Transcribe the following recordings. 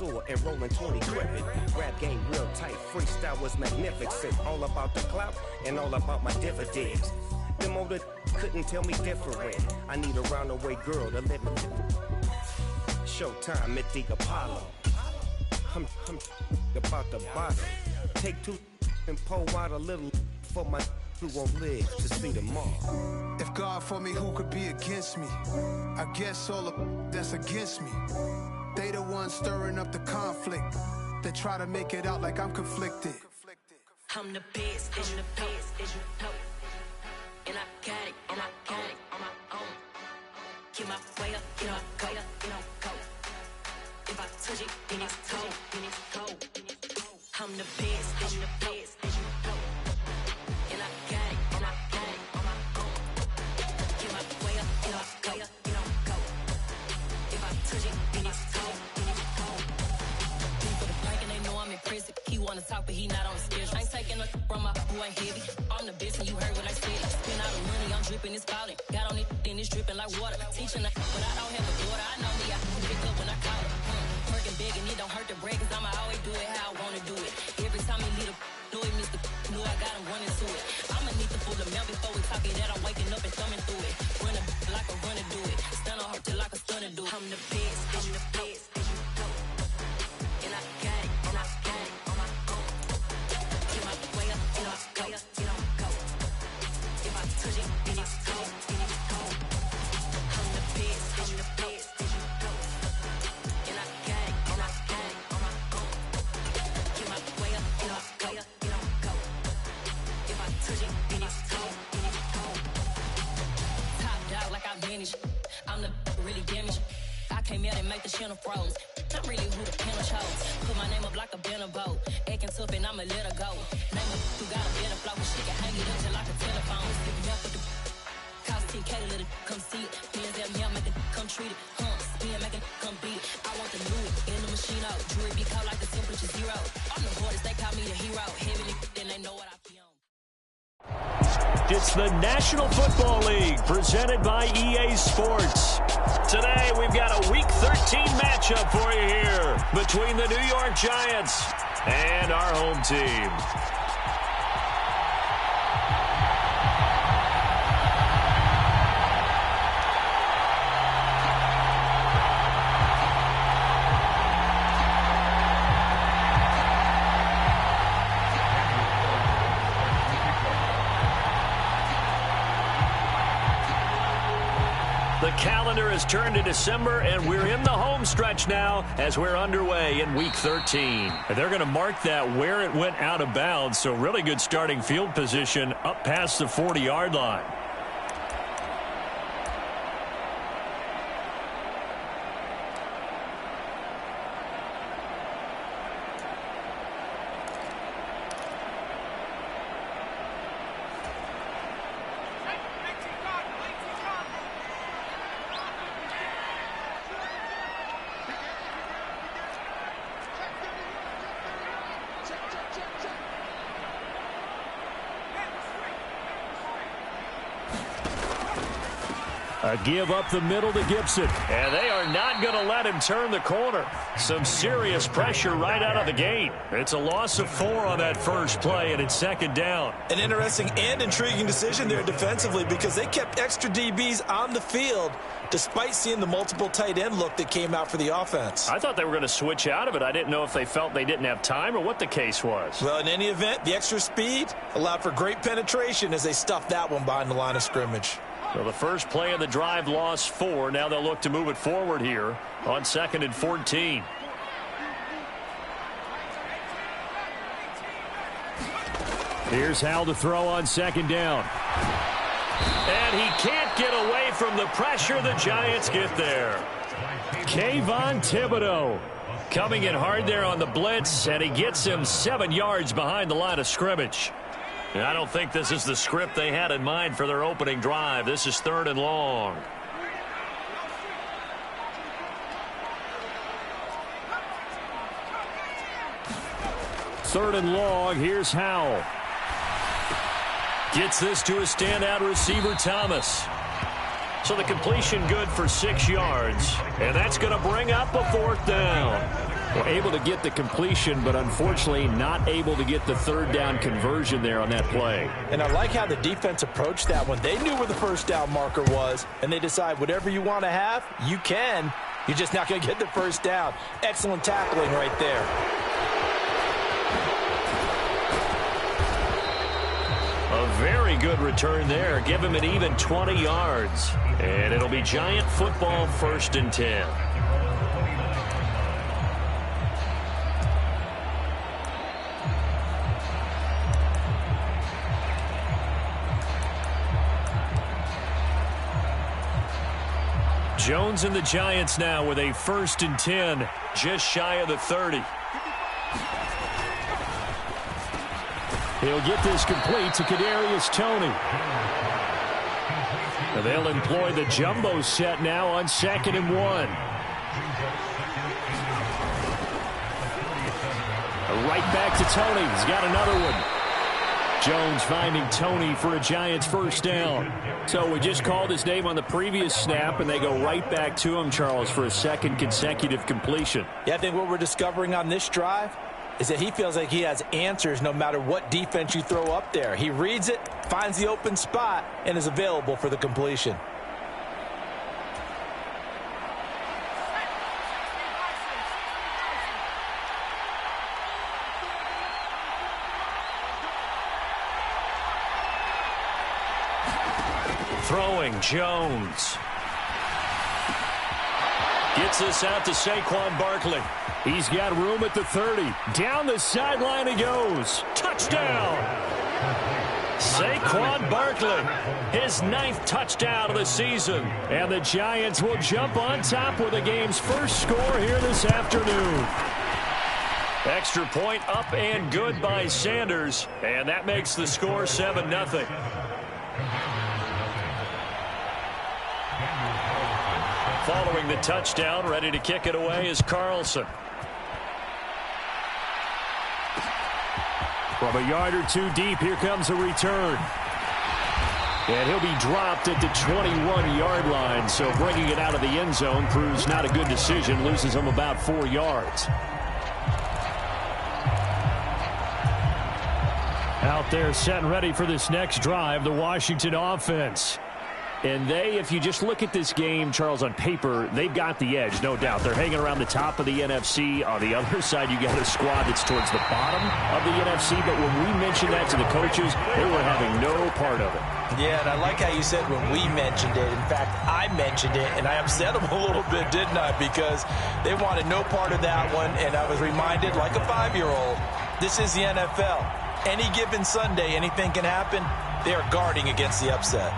tour and rolling 20 gripping. Rap game real tight, freestyle was magnificent. All about the clout and all about my dividends. Them older couldn't tell me different. I need a roundaway girl to live in. Showtime at the Apollo. I'm about the bottom. Take two and pour out a little for my who won't live to see tomorrow. If God for me, who could be against me? I guess all of that's against me. They the ones stirring up the conflict. They try to make it out like I'm conflicted. I'm the best, as you know. And I got it, on my own. Get my way up, get my go. If I touch it, then it's cold. I'm the best, as you know. And I got it, on my own. Get my way up, get my go. If I touch it, then it's cold. For the blank and they know I'm in prison. He wanna talk, but he not on the schedule. I ain't taking a from my who ain't heavy. I'm the best and you heard what I said. Spend all the money, I'm dripping, it's falling. Got on it, then it's dripping like water. Teaching her, but I don't have a daughter. I know me, I can pick up when I call her. Working big and it don't hurt the break, cause I'ma always do it how I wanna do it. Every time he lead a know he missed the knew I got him running to it. I'ma need to pull the mail before we talk it that I'm waking up and thumbing through it. Run a like a runner do it. Stun on her till like a stunner do it. I'm the best, I'm the best, as you know. And I got it, on my own. Get my way up, get my go. If I touch it, then it's cold. I'm the best, as you know. And I got it, on my own. Get my way up, get my go. If I touch it, then it's cold. Top dog like I manage. I'm the really damaged. I came out and make the channel froze. I'm really who the panel chose. Put my name up like a banner boat. Acting tough and I'ma let her go. Name her who got a better flow. She can hang it up till like a telephone. Stick me up with the cost 10K to let it come see it. Hands at me, I make it come treat it. Spin, make it come beat it. I want the new in the machine out. Jewelry be cold like the temperature zero. I'm the hardest, they call me the hero. Heavy, then they know what I be on. It's the National Football League presented by EA Sports. Today we've got a Week 13 matchup for you here between the New York Giants and our home team. The calendar has turned to December, and we're in the home stretch now as we're underway in Week 13. They're going to mark that where it went out of bounds, so really good starting field position up past the 40-yard line. A give up the middle to Gibson. And they are not going to let him turn the corner. Some serious pressure right out of the gate. It's a loss of 4 on that first play, and it's second down. An interesting and intriguing decision there defensively because they kept extra DBs on the field despite seeing the multiple tight end look that came out for the offense. I thought they were going to switch out of it. I didn't know if they felt they didn't have time or what the case was. Well, in any event, the extra speed allowed for great penetration as they stuffed that one behind the line of scrimmage. So the first play of the drive lost 4. Now they'll look to move it forward here on 2nd and 14. Here's Hal to throw on 2nd down. And he can't get away from the pressure. The Giants get there. Kayvon Thibodeau coming in hard there on the blitz, and he gets him 7 yards behind the line of scrimmage. And I don't think this is the script they had in mind for their opening drive. This is 3rd and long. Third and long. Here's Howell. Gets this to a standout receiver, Thomas. So the completion good for 6 yards. And that's going to bring up a 4th down. Well, able to get the completion, but unfortunately not able to get the third down conversion there on that play. And I like how the defense approached that one. They knew where the first down marker was, and they decide whatever you want to have, you can. You're just not going to get the first down. Excellent tackling right there. A very good return there. Give him an even 20 yards. And it'll be Giant football, 1st and 10. Jones and the Giants now with a 1st and 10, just shy of the 30. He'll get this complete to Kadarius Toney. They'll employ the jumbo set now on 2nd and 1. Right back to Toney. He's got another one. Jones finding Toney for a Giants 1st down. So we just called his name on the previous snap, and they go right back to him, Charles, for a 2nd consecutive completion. Yeah, I think what we're discovering on this drive is that he feels like he has answers no matter what defense you throw up there. He reads it, finds the open spot, and is available for the completion. Throwing, Jones. Gets this out to Saquon Barkley. He's got room at the 30. Down the sideline he goes. Touchdown! Saquon Barkley, his 9th touchdown of the season. And the Giants will jump on top with the game's first score here this afternoon. Extra point up and good by Sanders. And that makes the score 7-0. Following the touchdown, ready to kick it away is Carlson. From a yard or two deep, here comes a return. And he'll be dropped at the 21-yard line, so bringing it out of the end zone proves not a good decision, loses him about 4 yards. Out there set and ready for this next drive, the Washington offense. And they, if you just look at this game, Charles, on paper, they've got the edge, no doubt. They're hanging around the top of the NFC. On the other side, you got a squad that's towards the bottom of the NFC. But when we mentioned that to the coaches, they were having no part of it. Yeah, and I like how you said when we mentioned it. In fact, I mentioned it, and I upset them a little bit, didn't I? Because they wanted no part of that one, and I was reminded, like a 5-year-old, this is the NFL. Any given Sunday, anything can happen. They are guarding against the upset.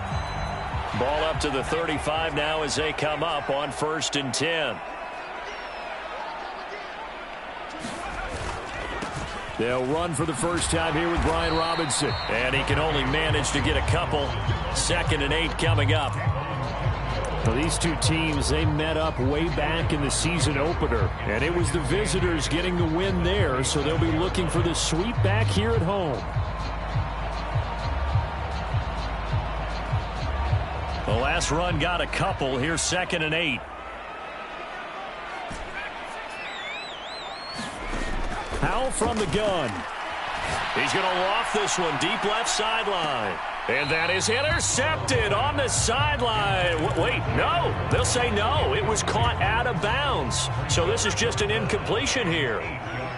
Ball up to the 35 now as they come up on 1st and 10. They'll run for the first time here with Brian Robinson. And he can only manage to get a couple. 2nd and 8 coming up. Well, these two teams, they met up way back in the season opener. And it was the visitors getting the win there. So they'll be looking for the sweep back here at home. The last run got a couple. Here's 2nd and 8. Howell from the gun. He's going to loft this one deep left sideline. And that is intercepted on the sideline. Wait, no. They'll say no. It was caught out of bounds. So this is just an incompletion here.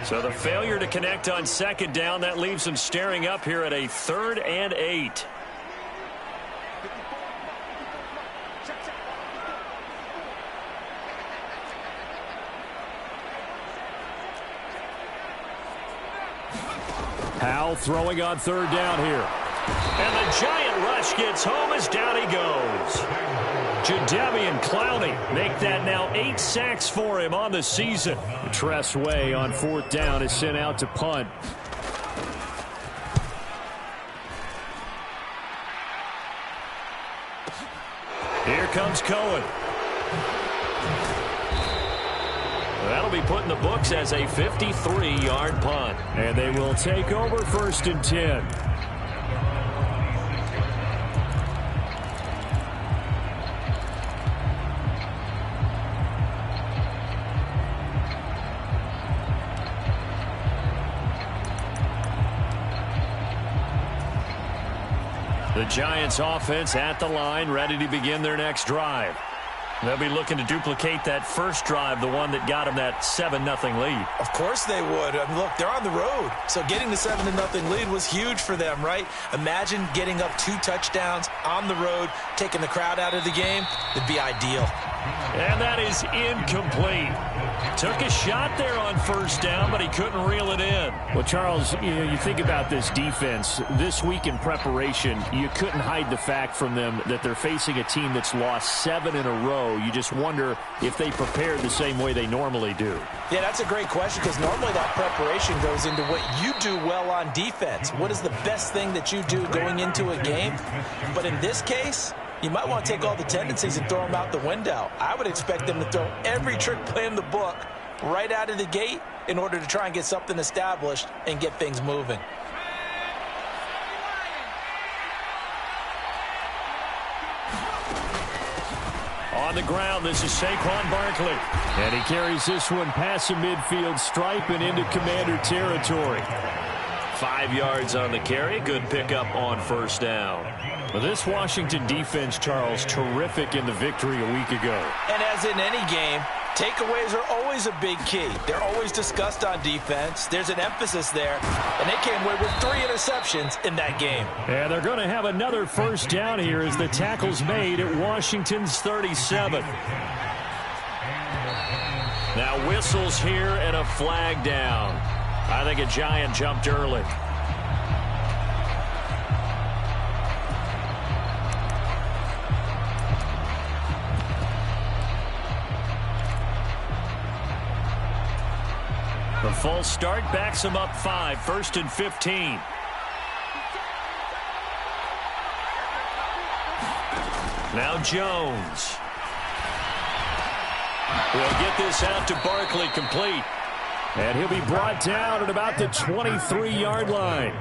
So the failure to connect on 2nd down, that leaves them staring up here at a 3rd and 8. Howell throwing on 3rd down here. And the giant rush gets home as down he goes. Jadeveon Clowney make that now 8 sacks for him on the season. Tress Way on 4th down is sent out to punt. Here comes Cohen. That'll be put in the books as a 53-yard punt. And they will take over 1st and 10. The Giants offense at the line, ready to begin their next drive. They'll be looking to duplicate that first drive, the one that got them that 7-0 lead. Of course they would. I mean, look, they're on the road. So getting the 7-0 lead was huge for them, right? Imagine getting up 2 touchdowns on the road, taking the crowd out of the game. It'd be ideal. And that is incomplete. Took a shot there on first down, but he couldn't reel it in. Well, Charles, you think about this defense. This week in preparation, you couldn't hide the fact from them that they're facing a team that's lost 7 in a row. You just wonder if they prepared the same way they normally do. Yeah, that's a great question because normally that preparation goes into what you do well on defense. What is the best thing that you do going into a game? But in this case, you might want to take all the tendencies and throw them out the window. I would expect them to throw every trick play in the book right out of the gate in order to try and get something established and get things moving. On the ground, this is Saquon Barkley. And he carries this one past the midfield stripe and into Commander territory. 5 yards on the carry. Good pickup on first down. Well, this Washington defense, Charles, terrific in the victory a week ago. And as in any game, takeaways are always a big key. They're always discussed on defense. There's an emphasis there, and they came away with 3 interceptions in that game. And they're going to have another first down here as the tackle's made at Washington's 37. Now whistles here and a flag down. I think a Giant jumped early. The false start backs him up 5, 1st and 15. Now Jones. We'll get this out to Barkley complete. And he'll be brought down at about the 23-yard line.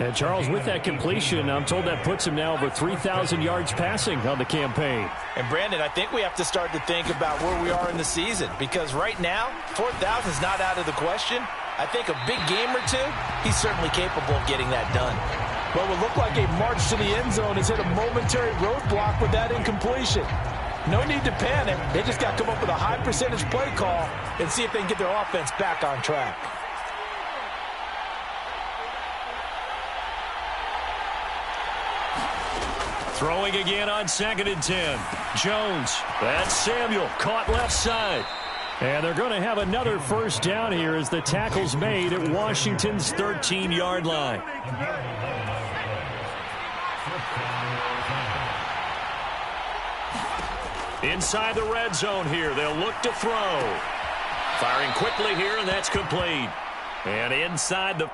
And Charles, with that completion, I'm told that puts him now over 3,000 yards passing on the campaign. And Brandon, I think we have to start to think about where we are in the season, because right now, 4,000 is not out of the question. I think a big game or 2, he's certainly capable of getting that done. Well, it looked like a march to the end zone has hit a momentary roadblock with that incompletion. No need to panic. They just got to come up with a high percentage play call and see if they can get their offense back on track. Throwing again on 2nd and 10. Jones. That's Samuel. Caught left side. And they're going to have another first down here as the tackle's made at Washington's 13-yard line. Inside the red zone here. They'll look to throw. Firing quickly here, and that's complete. And inside the...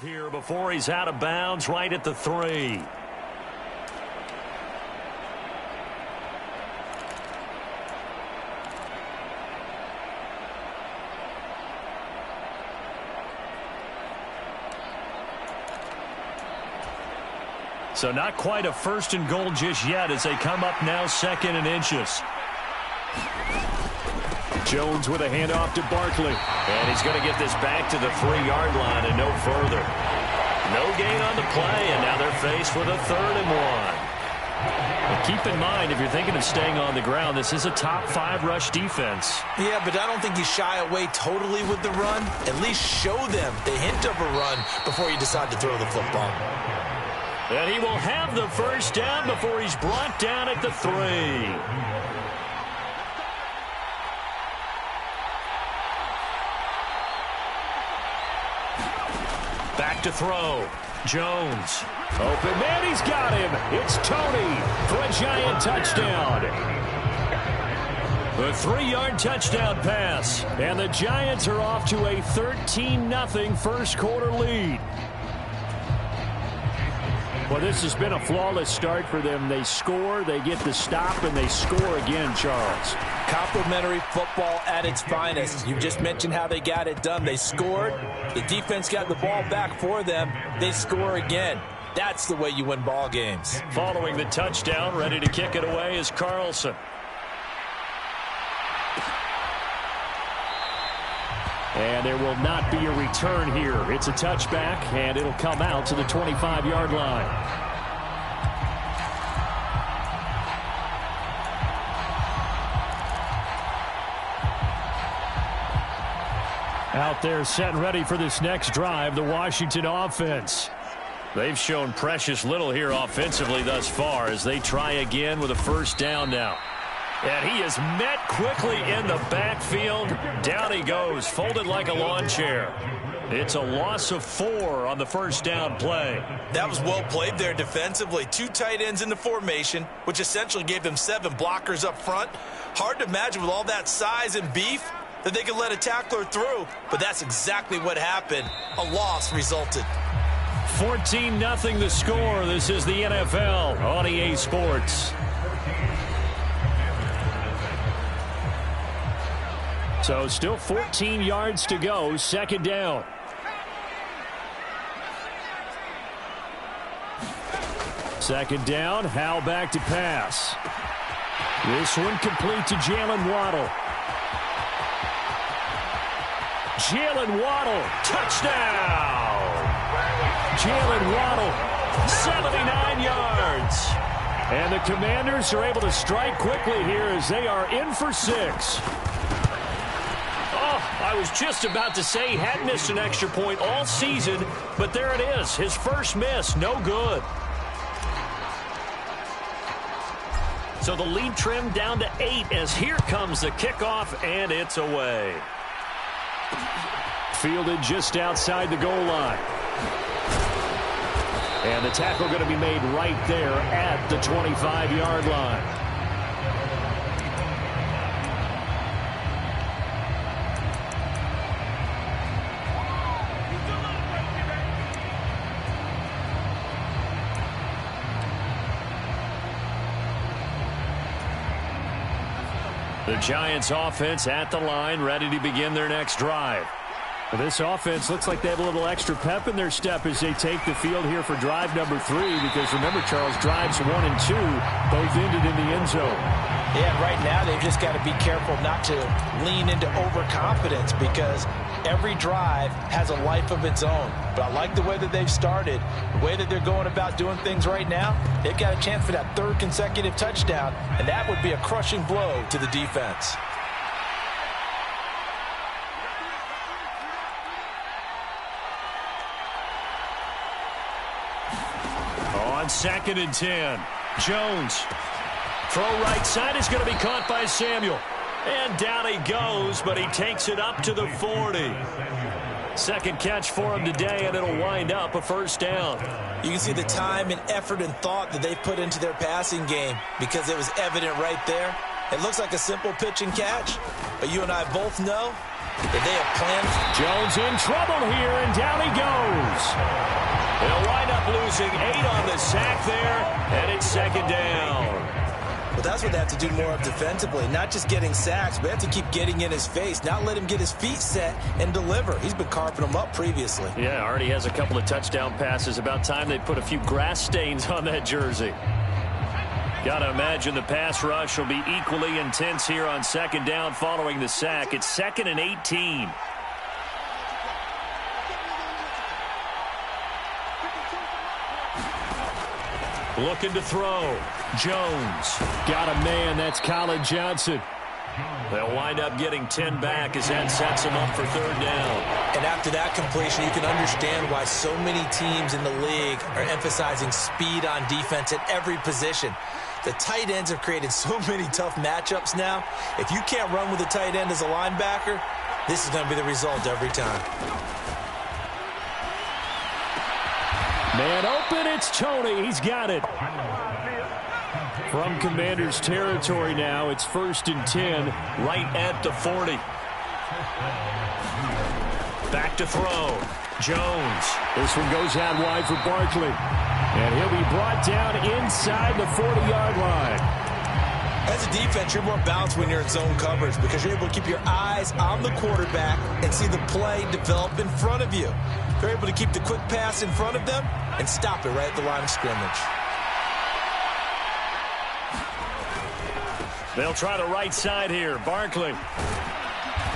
Here before he's out of bounds right at the 3. So not quite a 1st and goal just yet as they come up now 2nd and inches. Jones with a handoff to Barkley. And he's going to get this back to the 3-yard line and no further. No gain on the play, and now they're faced with a 3rd and 1. But keep in mind, if you're thinking of staying on the ground, this is a top 5 rush defense. Yeah, but I don't think you shy away totally with the run. At least show them the hint of a run before you decide to throw the football. And he will have the 1st down before he's brought down at the 3. Back to throw. Jones. Open man, he's got him. It's Tony for a Giant touchdown. A 3-yard touchdown pass. And the Giants are off to a 13-0 first quarter lead. Well, this has been a flawless start for them. They score, they get the stop, and they score again, Charles. Complimentary football at its finest. You just mentioned how they got it done. They scored. The defense got the ball back for them. They score again. That's the way you win ball games. Following the touchdown, ready to kick it away is Carlson. And there will not be a return here. It's a touchback, and it'll come out to the 25-yard line. Out there set and ready for this next drive, the Washington offense. They've shown precious little here offensively thus far as they try again with a 1st down now. And he is met quickly in the backfield. Down he goes, folded like a lawn chair. It's a loss of 4 on the 1st down play. That was well played there defensively. 2 tight ends in the formation, which essentially gave them 7 blockers up front. Hard to imagine with all that size and beef that they could let a tackler through, but that's exactly what happened. A loss resulted. 14-0 the score. This is the NFL on EA Sports. So still 14 yards to go, 2nd down. Second down, Howell back to pass. This one complete to Jalen Waddle. Jalen Waddle, touchdown! Jalen Waddle, 79 yards. And the Commanders are able to strike quickly here as they are in for 6. I was just about to say he hadn't missed an extra point all season, but there it is. His first miss, no good. So the lead trimmed down to 8 as here comes the kickoff, and it's away. Fielded just outside the goal line. And the tackle going to be made right there at the 25-yard line. The Giants offense at the line, ready to begin their next drive. Well, this offense looks like they have a little extra pep in their step as they take the field here for drive number 3, because remember, Charles, drives 1 and 2 both ended in the end zone. Yeah, right now they've just got to be careful not to lean into overconfidence, because every drive has a life of its own. But I like the way that they've started, the way that they're going about doing things right now. They've got a chance for that 3rd consecutive touchdown, and that would be a crushing blow to the defense. On 2nd and 10, Jones. Throw right side is going to be caught by Samuel. And down he goes, but he takes it up to the 40. Second catch for him today, and it'll wind up a 1st down. You can see the time and effort and thought that they put into their passing game, because it was evident right there. It looks like a simple pitch and catch, but you and I both know that they have planned. Jones in trouble here, and down he goes. They'll wind up losing 8 on the sack there, and it's 2nd down. Well, that's what they have to do more of defensively, not just getting sacks, but they have to keep getting in his face, not let him get his feet set and deliver. He's been carving them up previously. Yeah, already has a couple of touchdown passes. About time they put a few grass stains on that jersey. Got to imagine the pass rush will be equally intense here on second down following the sack. It's 2nd and 18. Looking to throw. Jones. Got a man. That's Colin Johnson. They'll wind up getting 10 back as that sets them up for third down. And after that completion, you can understand why so many teams in the league are emphasizing speed on defense at every position. The tight ends have created so many tough matchups now. If you can't run with a tight end as a linebacker, this is going to be the result every time. Man open, it's Tony. He's got it. From Commander's territory now, it's 1st and 10, right at the 40. Back to throw. Jones. This one goes out wide for Barkley. And he'll be brought down inside the 40-yard line. As a defense, you're more balanced when you're in zone coverage because you're able to keep your eyes on the quarterback and see the play develop in front of you. You're able to keep the quick pass in front of them and stop it right at the line of scrimmage. They'll try the right side here. Barkley.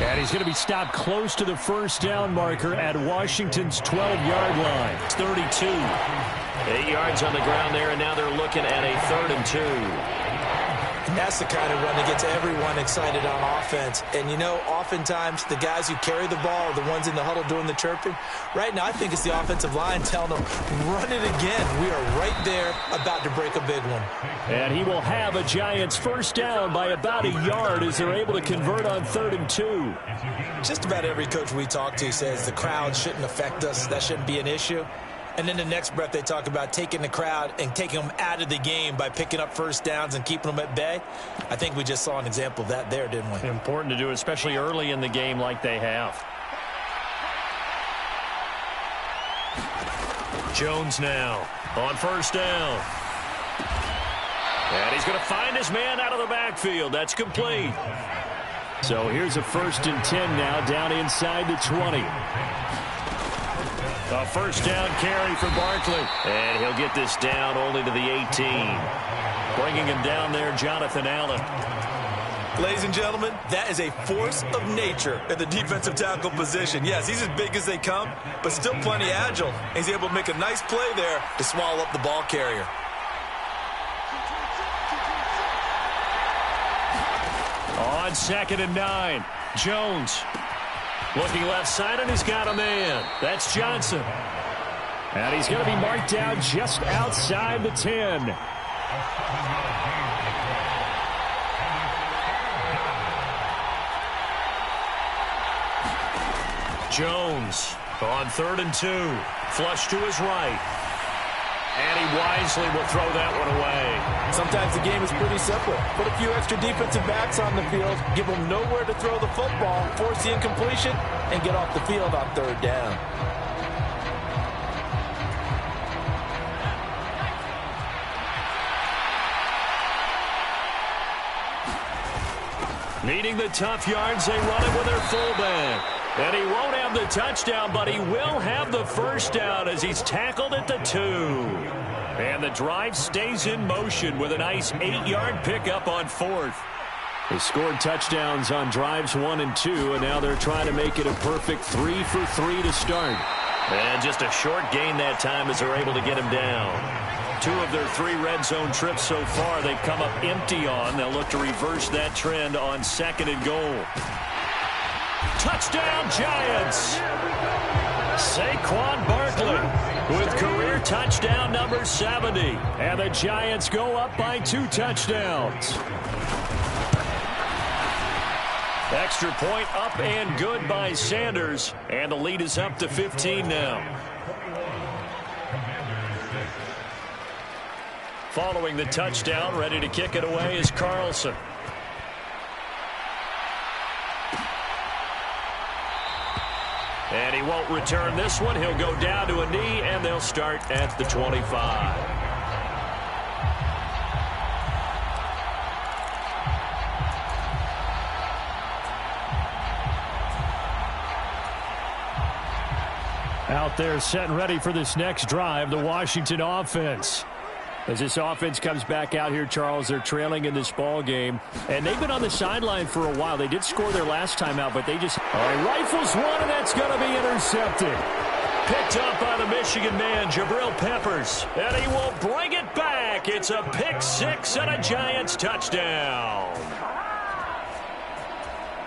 And he's going to be stopped close to the first down marker at Washington's 12-yard line. It's 32. 8 yards on the ground there, and now they're looking at a 3rd and 2. That's the kind of run that gets everyone excited on offense. And, you know, oftentimes the guys who carry the ball are the ones in the huddle doing the chirping. Right now, I think it's the offensive line telling them, run it again. We are right there about to break a big one. And he will have a Giants first down by about a yard as they're able to convert on 3rd and 2. Just about every coach we talk to says the crowd shouldn't affect us. That shouldn't be an issue. And then the next breath they talk about taking the crowd and taking them out of the game by picking up first downs and keeping them at bay. I think we just saw an example of that there, didn't we? Important to do, especially early in the game like they have. Jones now on first down. And he's going to find his man out of the backfield. That's complete. So here's a 1st and 10 now down inside the 20. A first down carry for Barkley. And he'll get this down only to the 18. Bringing him down there, Jonathan Allen. Ladies and gentlemen, that is a force of nature at the defensive tackle position. Yes, he's as big as they come, but still plenty agile. He's able to make a nice play there to swallow up the ball carrier. On 2nd and 9, Jones. Looking left side, and he's got a man. That's Johnson. And he's going to be marked down just outside the 10. Jones on 3rd and 2. Flush to his right. And he wisely will throw that one away. Sometimes the game is pretty simple. Put a few extra defensive backs on the field, give them nowhere to throw the football, force the incompletion, and get off the field on 3rd down. Needing the tough yards, they run it with their fullback. And he won't have the touchdown, but he will have the first down as he's tackled at the 2. And the drive stays in motion with a nice 8-yard pickup on 4th. They scored touchdowns on drives 1 and 2, and now they're trying to make it a perfect 3 for 3 to start. And just a short gain that time as they're able to get him down. 2 of their 3 red zone trips so far they've come up empty on. They'll look to reverse that trend on 2nd and goal. Touchdown, Giants! Saquon Barkley with career touchdown number 70. And the Giants go up by 2 touchdowns. Extra point up and good by Sanders. And the lead is up to 15 now. Following the touchdown, ready to kick it away is Carlson. And he won't return this one. He'll go down to a knee, and they'll start at the 25. out there setting ready for this next drive, the Washington offense. As this offense comes back out here, Charles, they're trailing in this ball game, and they've been on the sideline for a while. They did score their last time out, but they just rifles one, and that's going to be intercepted. Picked up by the Michigan man, Jabril Peppers, and he will bring it back. It's a pick six and a Giants touchdown.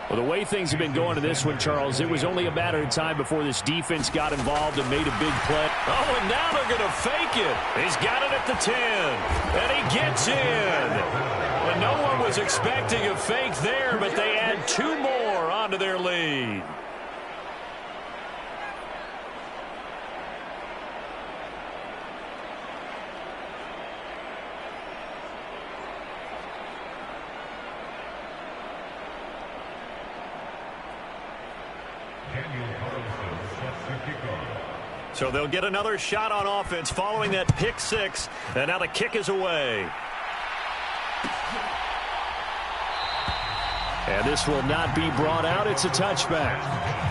Well, the way things have been going to this one, Charles, it was only a matter of time before this defense got involved and made a big play. Oh, and now they're going to fake it. He's got it at the 10, and he gets in. Well, no one was expecting a fake there, but they add two more onto their lead. So they'll get another shot on offense following that pick six, and now the kick is away. And this will not be brought out. It's a touchback.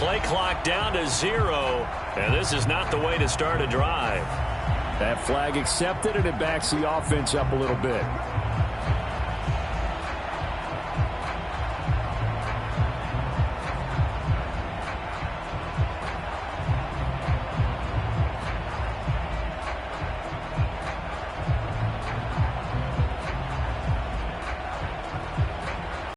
Play clock down to 0, and this is not the way to start a drive. That flag accepted, and it backs the offense up a little bit.